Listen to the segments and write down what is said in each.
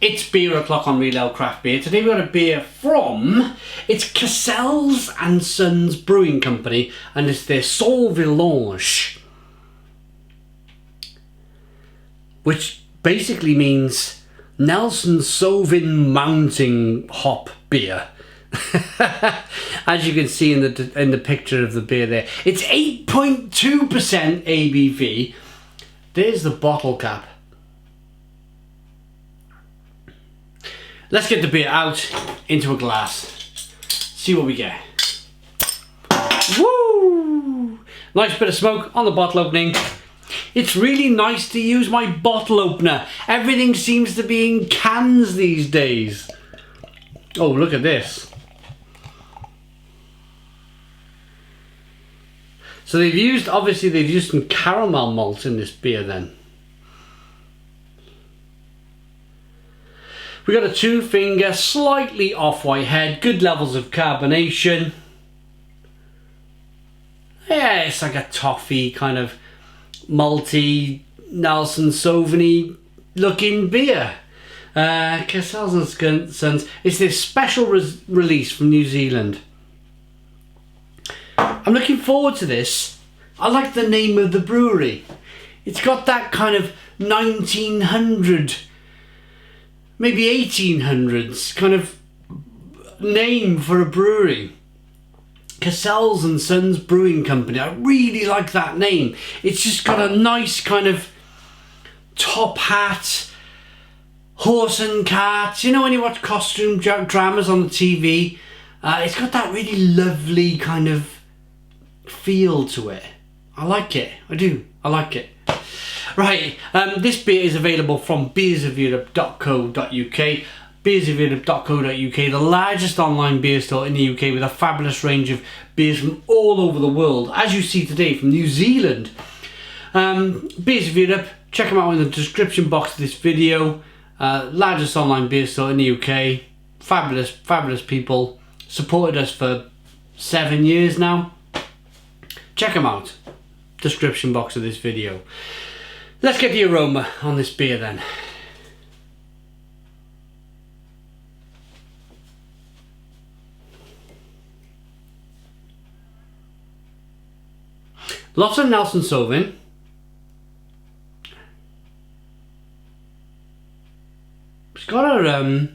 It's beer o'clock on Real Ale Craft Beer. Today we've got a beer from, it's Cassels and Sons Brewing Company, and it's their Sauvalanche, which basically means Nelson Sauvin Mountain Hop Beer. As you can see in the picture of the beer there, it's 8.2% ABV. There's the bottle cap. Let's get the beer out into a glass. See what we get. Woo! Nice bit of smoke on the bottle opening. It's really nice to use my bottle opener. Everything seems to be in cans these days. Oh, look at this. So obviously they've used some caramel malt in this beer then. We got a 2-finger, slightly off-white head, good levels of carbonation. Yeah, it's like a toffee kind of malty, Nelson Sauvin looking beer. Cassels and Sons. It's this special release from New Zealand. I'm looking forward to this. I like the name of the brewery. It's got that kind of 1900, maybe 1800s kind of name for a brewery. Cassels and Sons Brewing Company. I really like that name. It's just got a nice kind of top hat, horse and cart. You know when you watch costume dramas on the TV? It's got that really lovely kind of feel to it. I like it. I do. I like it. Right, this beer is available from beersofeurope.co.uk. beersofeurope.co.uk, the largest online beer store in the UK with a fabulous range of beers from all over the world, as you see today from New Zealand. Beers of Europe, check them out in the description box of this video. Largest online beer store in the UK. Fabulous people. Supported us for 7 years now. Check them out. Description box of this video. Let's get the aroma on this beer then. Lots of Nelson Sauvin. It's got a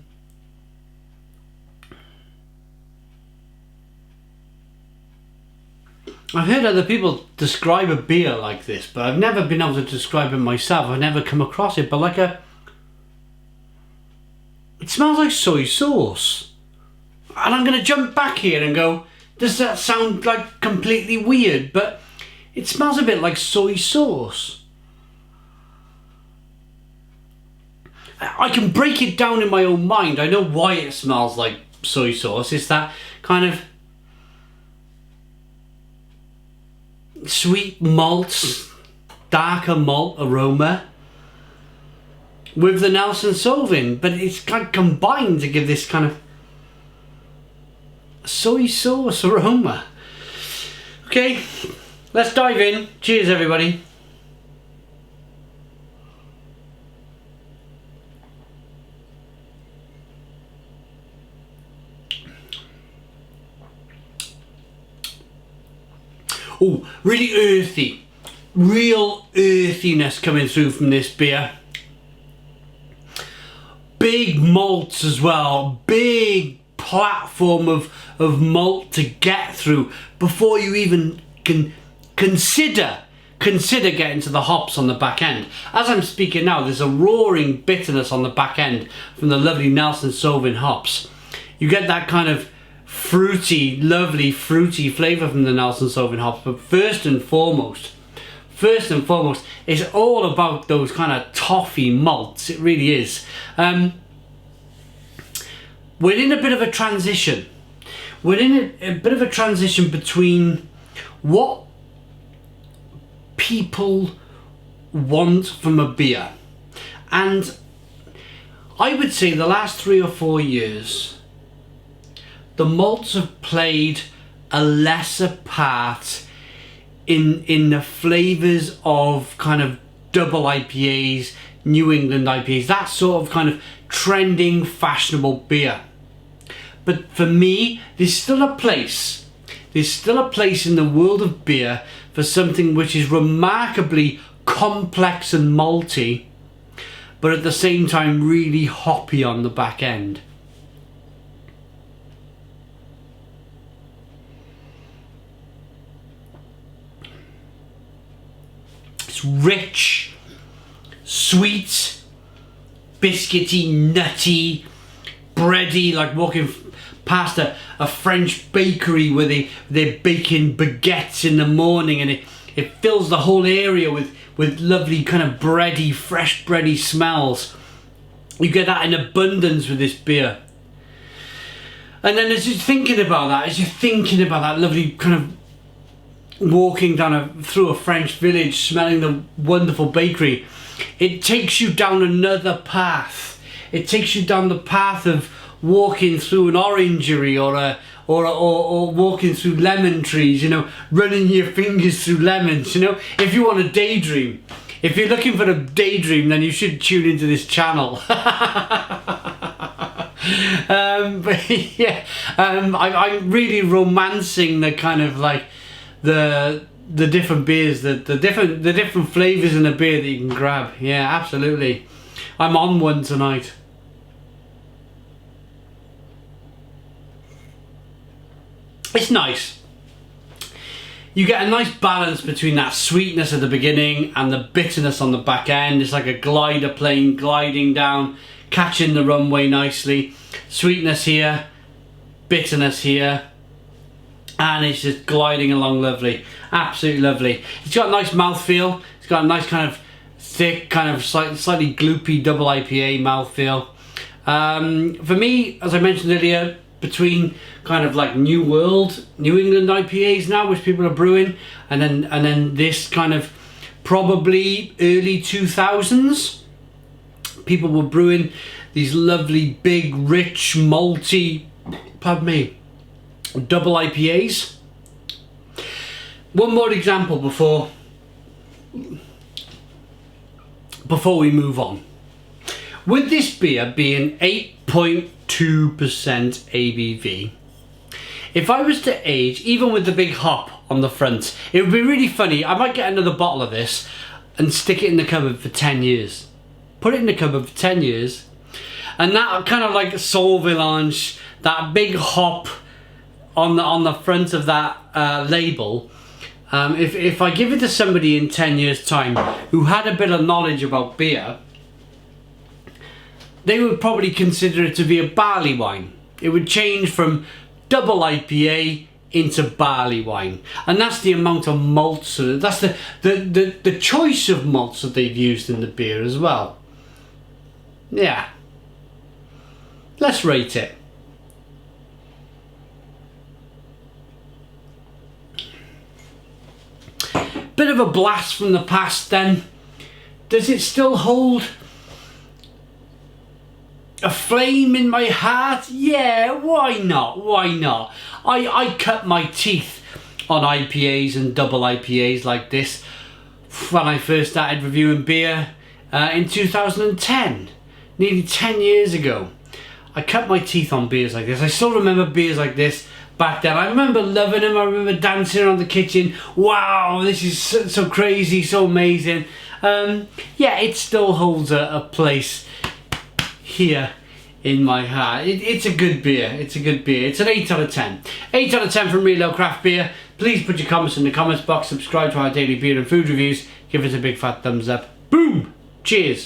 I've heard other people describe a beer like this, but I've never been able to describe it myself. I've never come across it, but it smells like soy sauce. And I'm going to jump back here and go, does that sound like completely weird? But it smells a bit like soy sauce. I can break it down in my own mind. I know why it smells like soy sauce. It's that kind of sweet malt, darker malt aroma with the Nelson Sauvin, but it's kind of combined to give this kind of soy sauce aroma. Okay, let's dive in. Cheers, everybody. Oh, really earthy. Real earthiness coming through from this beer. Big malts as well. Big platform of malt to get through before you even can consider getting to the hops on the back end. As I'm speaking now, there's a roaring bitterness on the back end from the lovely Nelson Sauvin hops. You get that kind of fruity, lovely fruity flavour from the Nelson Sauvin hops, but first and foremost, it's all about those kind of toffee malts. It really is. We're in a bit of a transition. We're in a bit of a transition between what people want from a beer, and I would say the last 3 or 4 years the malts have played a lesser part in the flavours of kind of double IPAs, New England IPAs, that sort of kind of trending, fashionable beer. But for me, there's still a place in the world of beer for something which is remarkably complex and malty, but at the same time really hoppy on the back end. It's rich, sweet, biscuity, nutty, bready, like walking past a French bakery where they're baking baguettes in the morning, and it fills the whole area with lovely kind of bready, fresh bready smells. You get that in abundance with this beer. And then as you're thinking about that lovely kind of walking through a French village, smelling the wonderful bakery, it takes you down another path. It takes you down the path of walking through an orangery or walking through lemon trees, you know, running your fingers through lemons, you know. If you want a daydream, if you're looking for a daydream, then you should tune into this channel. But yeah, I'm really romancing the kind of like the different beers, the different flavors in a beer that you can grab. Yeah, absolutely. I'm on one tonight. It's nice. You get a nice balance between that sweetness at the beginning and the bitterness on the back end. It's like a glider plane gliding down, catching the runway nicely. Sweetness here, bitterness here, and it's just gliding along lovely. Absolutely lovely. It's got a nice mouthfeel. It's got a nice kind of thick, kind of slightly gloopy double IPA mouthfeel. For me, as I mentioned earlier, between kind of like New England IPAs now, which people are brewing, and then this kind of probably early 2000s, people were brewing these lovely big rich malty, pardon me, double IPAs. One more example before we move on. With this beer being 8.2% ABV, if I was to age, even with the big hop on the front, it would be really funny. I might get another bottle of this and stick it in the cupboard for 10 years. Put it in the cupboard for 10 years. And that kind of like Sauvalanche, that big hop on the front of that label, if I give it to somebody in 10 years time who had a bit of knowledge about beer, they would probably consider it to be a barley wine. It would change from double IPA into barley wine, and that's the amount of malts. That's the choice of malts that they've used in the beer as well. Yeah, let's rate it. Bit of a blast from the past then. Does it still hold a flame in my heart? Yeah, why not? Why not? I cut my teeth on IPAs and double IPAs like this when I first started reviewing beer in 2010, nearly 10 years ago. I cut my teeth on beers like this. I still remember beers like this back then. I remember loving them. I remember dancing around the kitchen. Wow, this is so crazy, so amazing. Yeah, it still holds a place here in my heart. It's a good beer. It's a good beer. It's an 8 out of 10. 8 out of 10 from Real Low Craft Beer. Please put your comments in the comments box. Subscribe to our daily beer and food reviews. Give us a big fat thumbs up. Boom! Cheers!